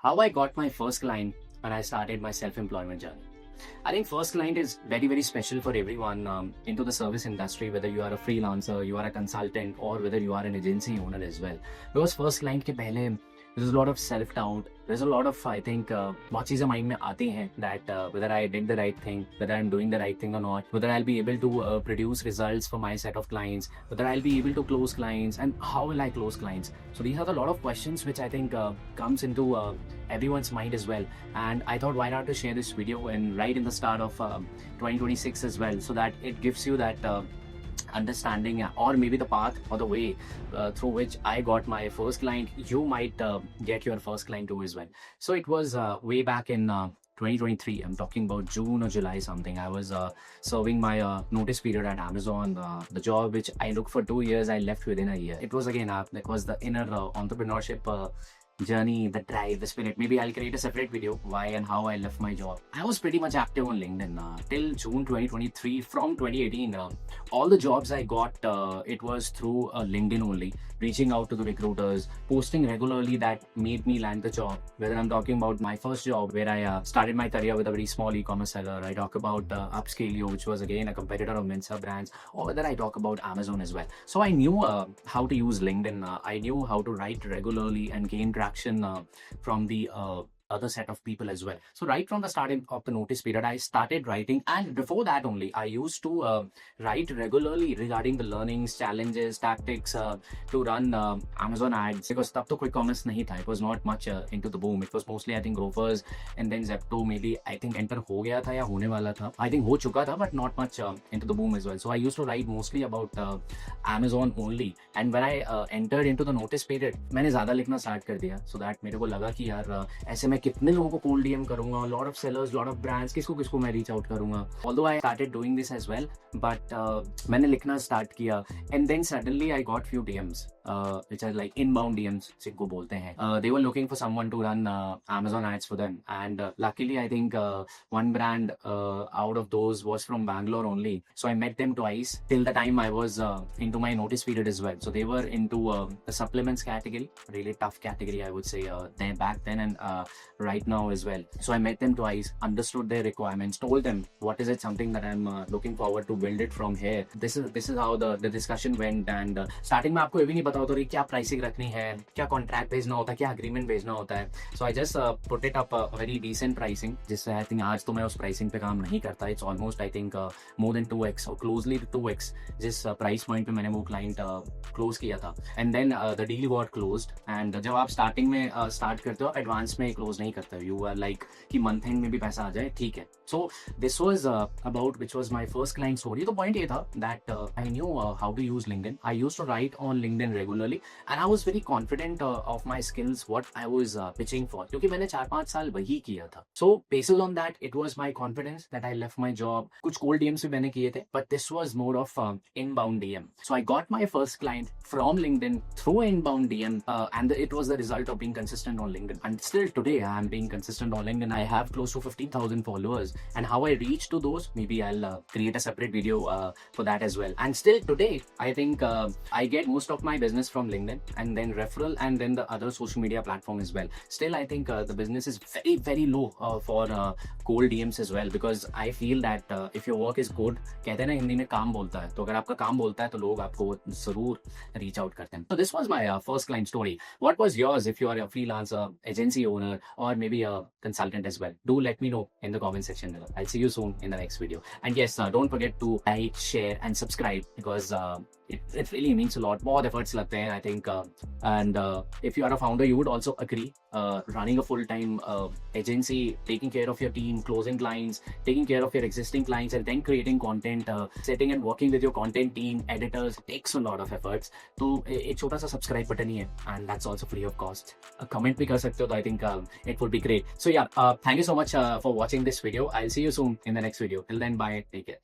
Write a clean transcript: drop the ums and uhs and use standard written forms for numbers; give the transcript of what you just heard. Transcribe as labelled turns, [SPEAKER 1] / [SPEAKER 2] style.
[SPEAKER 1] how I got my first client when I started my self-employment journey. I think first client is very, very special for everyone into the service industry, whether you are a freelancer, you are a consultant, or whether you are an agency owner as well. Because first client के पहले there's a lot of self-doubt. There's a lot of, I think, बहुत चीज़ें mind में आती हैं that whether I did the right thing, whether I'm doing the right thing or not, whether I'll be able to produce results for my set of clients, whether I'll be able to close clients, and how will I close clients. So these are the lot of questions which I think comes into everyone's mind as well. And I thought, why not to share this video and right in the start of 2026 as well, so that it gives you that understanding or maybe the path or the way through which I got my first client. You might get your first client too as well. So it was way back in 2023. I'm talking about June or July something. I was serving my notice period at Amazon. The job which I looked for 2 years, I left within a year. It was again that was the inner entrepreneurship journey, the drive, the spirit. Maybe I'll create a separate video why and how I left my job. I was pretty much active on LinkedIn till June 2023. From 2018, all the jobs I got, it was through LinkedIn only, reaching out to the recruiters, posting regularly. That made me land the job. Whether I'm talking about my first job where I started my career with a very small e-commerce seller, I talk about Upscaleo, which was again a competitor of Mensa Brands, or whether I talk about Amazon as well. So I knew how to use LinkedIn. I knew how to write regularly and gain traction from the other set of people as well. So right from the starting of the notice period, I started writing, and before that only, I used to write regularly regarding the learnings, challenges, tactics to run Amazon ads, because तब तो quick commerce नहीं था. It was not much into the boom. It was mostly I think Grofers and then Zepto maybe I think enter हो गया था या होने वाला था. I think हो चुका था, but not much into the boom as well. So I used to write mostly about Amazon only. And when I entered into the notice period, मैंने ज़्यादा लिखना start कर दिया, so that मेरे को लगा कि यार ऐसे मैं कितने लोगों को कोल्ड डीएम करूंगा, lot of sellers, lot of brands, किसको किसको मैं रीच आउट करूंगा. Although I started doing this as well, but मैंने लिखना स्टार्ट किया, and then suddenly I got few DMs which are like inbound DMs जिनको बोलते हैं. They were looking for someone to run Amazon ads for them, and luckily I think one brand out of those was from Bangalore only. So I met them twice till the time I was into my notice period as well. So they were into the supplements category, really tough category I would say then back then and right now as well. So I met them twice, understood their requirements, told them what is it something that I'm looking forward to build it from here. This is how the discussion went. And starting में आपको ये भी नहीं बताओ तो क्या pricing रखनी है, क्या कॉन्ट्रैक्ट भेजना होता है, क्या अग्रीमेंट भेजना होता है. So I just put it up very decent pricing, जिससे आई थिंक आज तो मैं उस प्राइसिंग पे काम नहीं करता. It's almost I think more than 2x और क्लोजली 2x जिस प्राइस पॉइंट पे मैंने वो क्लाइंट क्लोज किया था. And then the deal got closed. And जब आप स्टार्टिंग में स्टार्ट करते हो, एडवांस में क्लोज नहीं करते हो. यू आर लाइक कि मंथ एंड में भी पैसा आ जाए, ठीक है. So this was about which was my first client story. तो पॉइंट ये था that I knew how to use LinkedIn. I used to write on LinkedIn regularly, and I was very confident of my skills, what I was pitching for, क्योंकि मैंने 4-5 साल वही किया था. So based on that, it was my confidence that I left my job. कुछ cold DMs भी मैंने किए थे, but this was more of inbound DM. So I got my first client from LinkedIn through inbound DM, and it was the result of being consistent on LinkedIn. And still today, I am being consistent on LinkedIn. I have close to 15,000 followers, and how I reach to those, maybe I'll create a separate video for that as well. And still today, I think I get most of my business from LinkedIn, and then referral, and then the other social media platform as well. Still I think the business is very very low for cold DMs as well, because I feel that if your work is good, कहते हैं ना हिंदी में काम बोलता है, तो अगर आपका काम बोलता है तो लोग आपको जरूर reach out करते हैं. So this was my first client story. What was yours if you are a freelancer, agency owner, or maybe a consultant as well? Do let me know in the comment section below. I'll see you soon in the next video. And yes, don't forget to like, share and subscribe, because it really means a lot. बहुत efforts लगते हैं I think, and if you are a founder, you would also agree, running a full-time agency, taking care of your team, closing clients, taking care of your existing clients, and then creating content, setting and working with your content team, editors, takes a lot of efforts. तो एक छोटा सा subscribe button ही है, and that's also free of cost. Comment भी कर सकते हो, तो I think it would be great. So yeah, thank you so much for watching this video. I'll see you soon in the next video. Till then, bye, take care.